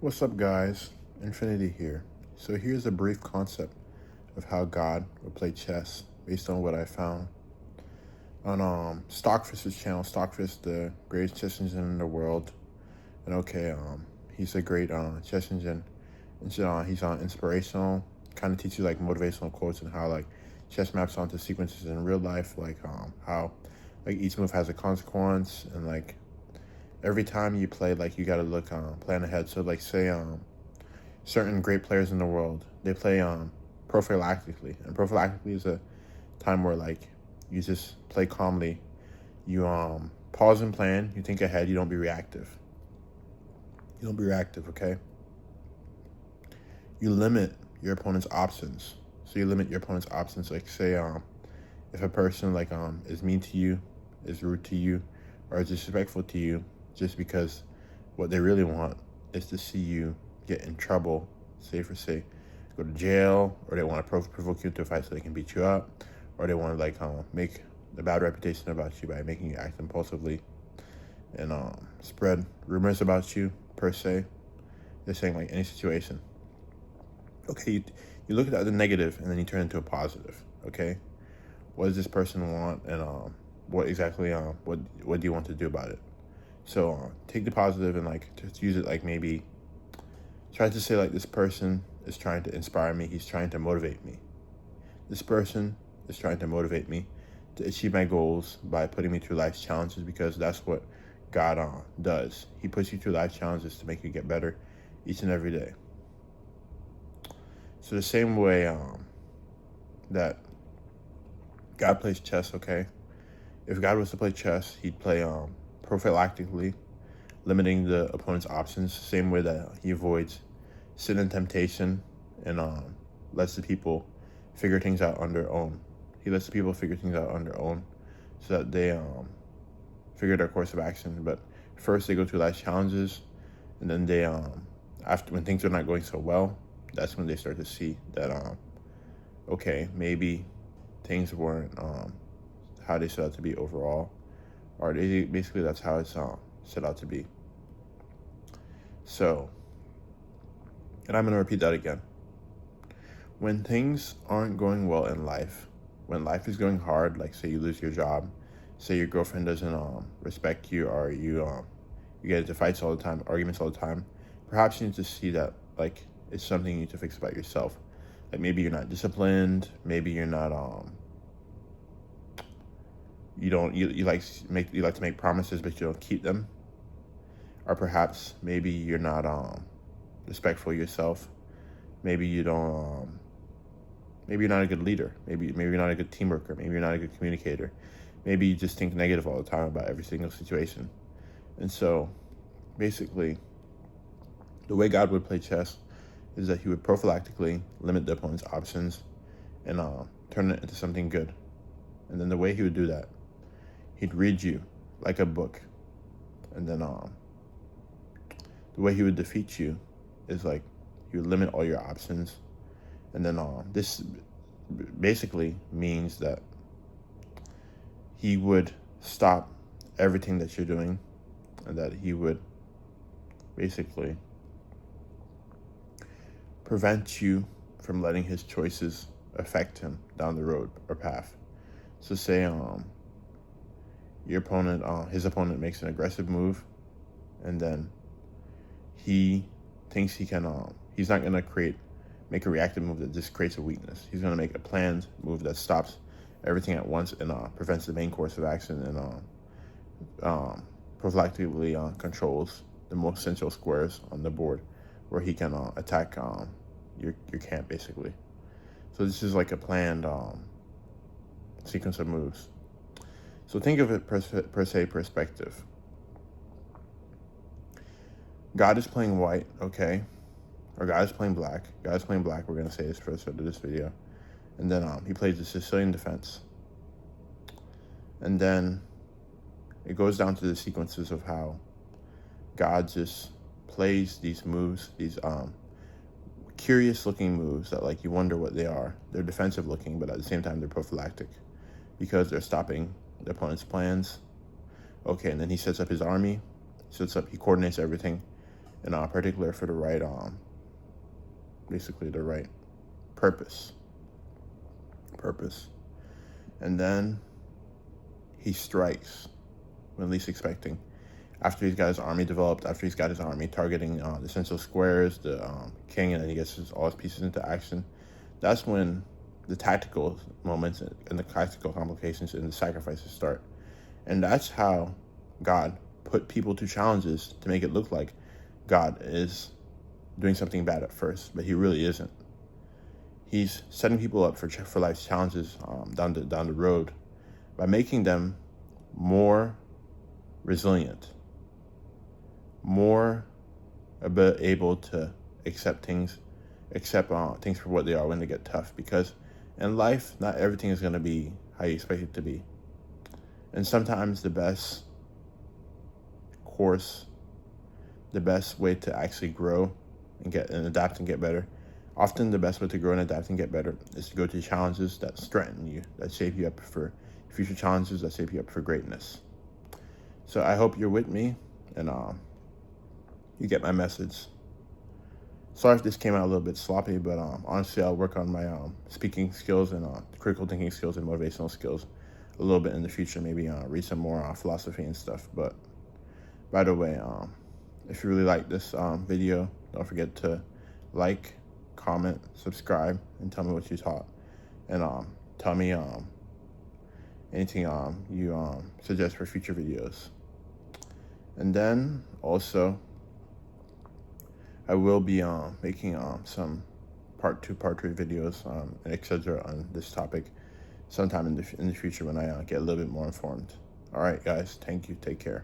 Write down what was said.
What's up, guys? Infinity here. So here's a brief concept of how God would play chess based on what I found on Stockfish's channel. Stockfish, the greatest chess engine in the world, and he's a great chess engine. And so, he's inspirational, kind of teaches you like motivational quotes and how like chess maps onto sequences in real life, like how like each move has a consequence, and like every time you play, like you got to look plan ahead. So like say certain great players in the world, they play prophylactically, and prophylactically is a time where like you just play calmly. You pause and plan. You think ahead. You don't be reactive. Okay. You limit your opponent's options. So you limit your opponent's options. Like say if a person like is mean to you, is rude to you, or is disrespectful to you, just because what they really want is to see you get in trouble, say go to jail, or they want to provoke you into a fight so they can beat you up, or they want to like make a bad reputation about you by making you act impulsively and spread rumors about you per se. They're saying like any situation. Okay, you look at the negative and then you turn it into a positive. Okay, what does this person want, and what exactly what do you want to do about it? So take the positive and like just use it, like maybe try to say like this person is trying to inspire me. He's trying to motivate me. This person is trying to motivate me to achieve my goals by putting me through life's challenges, because that's what God does. He puts you through life challenges to make you get better each and every day. So the same way that God plays chess, okay? If God was to play chess, he'd play prophylactically, limiting the opponent's options, same way that he avoids sin and temptation, and lets the people figure things out on their own. He lets the people figure things out on their own so that they figure their course of action. But first they go through life challenges, and then they after, when things are not going so well, that's when they start to see that okay, maybe things weren't how they set out to be overall, or basically that's how it's set out to be. So, and I'm going to repeat that again. When things aren't going well in life, when life is going hard, like say you lose your job, say your girlfriend doesn't respect you, or you get into fights all the time, arguments all the time, perhaps you need to see that like it's something you need to fix about yourself. Like maybe you're not disciplined, maybe you're not you like to make promises but you don't keep them, or perhaps maybe you're not respectful of yourself. Maybe you don't maybe you're not a good leader. Maybe you're not a good team worker. Maybe you're not a good communicator. Maybe you just think negative all the time about every single situation. And so basically the way God would play chess is that he would prophylactically limit the opponent's options and turn it into something good. And then the way he would do that, he'd read you like a book. And then the way he would defeat you is like he would limit all your options. And then this basically means that he would stop everything that you're doing, and that he would basically prevent you from letting his choices affect him down the road or path. So say his opponent makes an aggressive move, and then he thinks he can he's not going to make a reactive move that just creates a weakness. He's going to make a planned move that stops everything at once and prevents the main course of action, and prophylactically controls the most central squares on the board, where he can attack your camp basically. So this is like a planned sequence of moves. So think of it per se perspective. God is playing white, okay? Or God is playing black. God is playing black, we're going to say this for the start of this video. And then he plays the Sicilian defense. And then it goes down to the sequences of how God just plays these moves, these curious looking moves that like you wonder what they are. They're defensive looking, but at the same time they're prophylactic, because they're stopping the opponent's plans. Okay, and then he sets up his army, he coordinates everything, in particular for the right, basically the right purpose. And then he strikes when least expecting. After he's got his army developed, after he's got his army targeting the central squares, the king, and then he gets all his pieces into action, that's when the tactical moments and the tactical complications and the sacrifices start. And that's how God put people to challenges to make it look like God is doing something bad at first, but he really isn't. He's setting people up for life's challenges down the road by making them more resilient, more able to accept things for what they are when they get tough. Because in life, not everything is going to be how you expect it to be. And sometimes the best course, the best way to actually grow and adapt and get better, often the best way to grow and adapt and get better is to go to challenges that strengthen you, that shape you up for future challenges, that shape you up for greatness. So I hope you're with me and you get my message. Sorry if this came out a little bit sloppy, but honestly, I'll work on my speaking skills and critical thinking skills and motivational skills a little bit in the future. Maybe read some more philosophy and stuff. But by the way, if you really like this video, don't forget to like, comment, subscribe, and tell me what you thought. And tell me anything you suggest for future videos. And then also, I will be making some part 2, part 3 videos and etc. on this topic sometime in the future when I get a little bit more informed. All right, guys. Thank you. Take care.